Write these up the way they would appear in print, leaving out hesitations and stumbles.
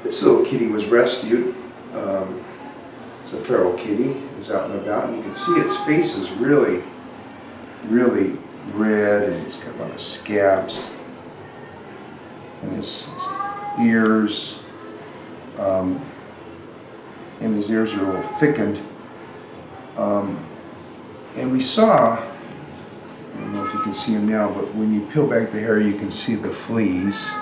This little kitty was rescued. It's a feral kitty. It's out and about, and you can see its face is really, really red, and it's got a lot of scabs. And his ears, and his ears are a little thickened. And we saw, I don't know if you can see him now, but when you peel back the hair, you can see the fleas.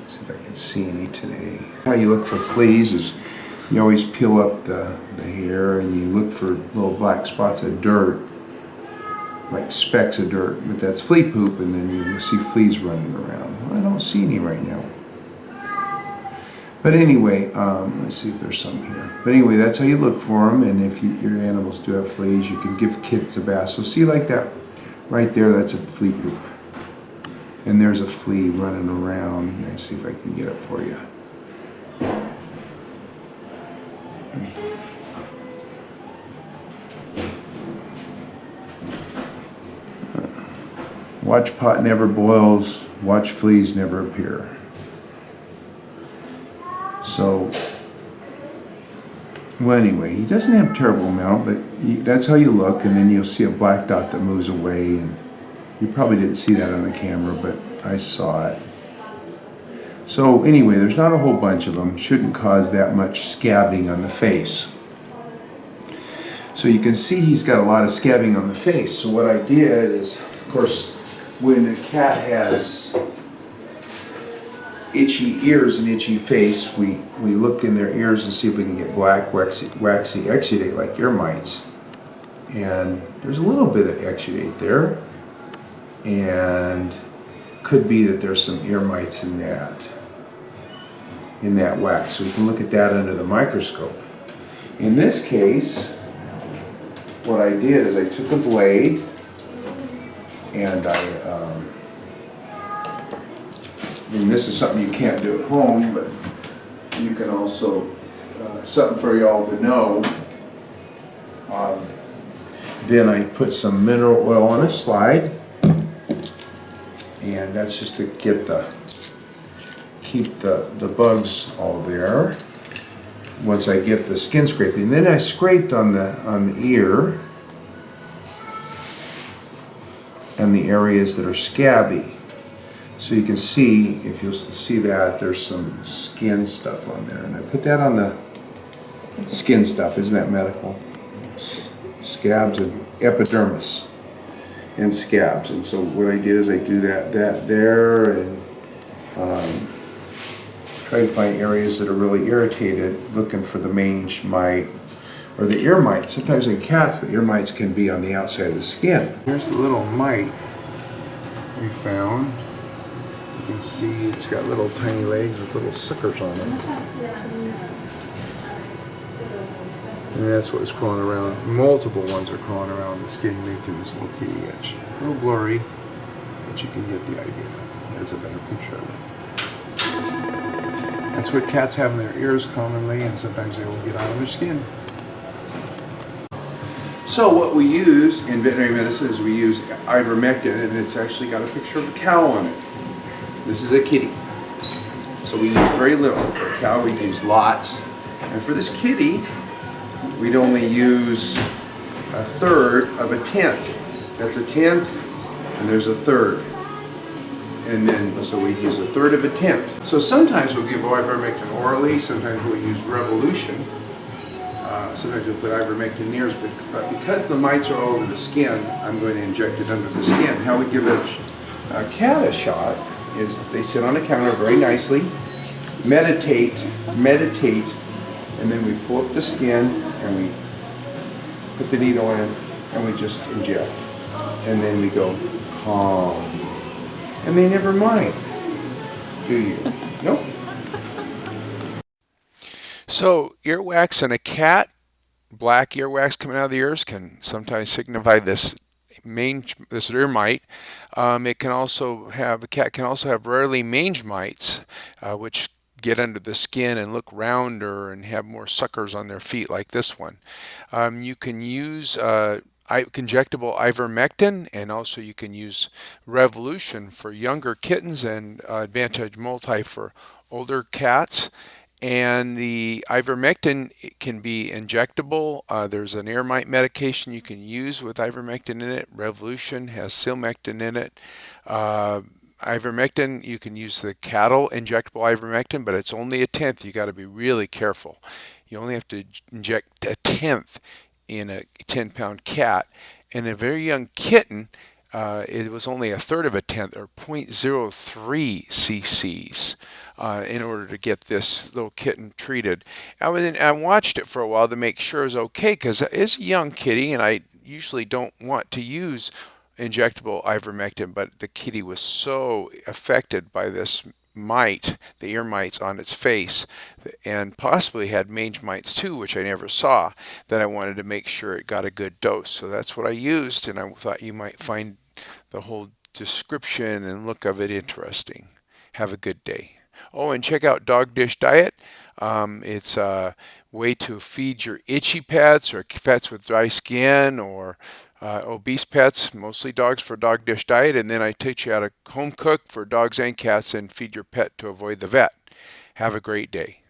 Let's see if I can see any today. How you look for fleas is you always peel up the hair and you look for little black spots of dirt, like specks of dirt, but that's flea poop, and then you see fleas running around. Well, I don't see any right now. But anyway, let's see if there's some here. But anyway, that's how you look for them, and if your animals do have fleas, you can give kids a bath. So see, like that right there, that's a flea poop. And there's a flea running around. Let's see if I can get it for you. Watch pot never boils, watch fleas never appear. So, well, anyway, he doesn't have a terrible amount, but that's how you look, and then you'll see a black dot that moves away, and you probably didn't see that on the camera, but I saw it. So anyway, there's not a whole bunch of them. Shouldn't cause that much scabbing on the face. So you can see he's got a lot of scabbing on the face. So what I did is, of course, when a cat has itchy ears and itchy face, we look in their ears and see if we can get black, waxy exudate like ear mites. And there's a little bit of exudate there. And could be that there's some ear mites in that wax. So we can look at that under the microscope. In this case, what I did is I took a blade and and this is something you can't do at home, but you can also, something for y'all to know. Then I put some mineral oil on a slide, and that's just to keep the bugs all there. Once I get the skin scraping, then I scraped on the ear and the areas that are scabby. So you can see, if you'll see that, there's some skin stuff on there. And I put that on the skin stuff. Isn't that medical? Scabs and epidermis and scabs. And so what I did is I do that there, and try to find areas that are really irritated, looking for the mange mite or the ear mite. Sometimes in cats, the ear mites can be on the outside of the skin. Here's the little mite we found. You can see it's got little tiny legs with little suckers on it. And that's what's crawling around. Multiple ones are crawling around the skin, making this little kitty itch. A little blurry, but you can get the idea. There's a better picture of it. That's what cats have in their ears commonly, and sometimes they will get out of their skin. So what we use in veterinary medicine is we use ivermectin, and it's actually got a picture of a cow on it. This is a kitty. So we use very little. For a cow, we use lots. And for this kitty, we'd only use a third of a tenth. That's a tenth, and there's a third. And then, so we'd use a third of a tenth. So sometimes we'll give ivermectin orally, sometimes we'll use Revolution. Sometimes we'll put ivermectin in ears, but because the mites are all over the skin, I'm going to inject it under the skin. How we give a cat a shot is they sit on a counter very nicely, meditate, and then we pull up the skin and we put the needle in and we just inject. And then we go, calm. And they never mind. Do you? Nope. So earwax in a cat, black earwax coming out of the ears, can sometimes signify this ear mite. It can also have, a cat can also have rarely mange mites, which get under the skin and look rounder and have more suckers on their feet like this one. You can use injectable ivermectin, and also you can use Revolution for younger kittens and Advantage Multi for older cats. And the ivermectin can be injectable. There's an ear mite medication you can use with ivermectin in it. Revolution has silmectin in it. Uh, Ivermectin, you can use the cattle injectable ivermectin, but it's only a tenth. You got to be really careful. You only have to inject a tenth in a 10-pound cat. In a very young kitten, it was only a third of a tenth, or 0.03 cc's, in order to get this little kitten treated. I watched it for a while to make sure it was okay, because it's a young kitty, and I usually don't want to use injectable ivermectin, but the kitty was so affected by this mite, the ear mites on its face, and possibly had mange mites too, which I never saw, that I wanted to make sure it got a good dose. So that's what I used, and I thought you might find the whole description and look of it interesting. Have a good day. Oh, and check out Dog Dish Diet. It's a way to feed your itchy pets or pets with dry skin or obese pets, mostly dogs, for Dog Dish Diet. And then I teach you how to home cook for dogs and cats and feed your pet to avoid the vet. Have a great day.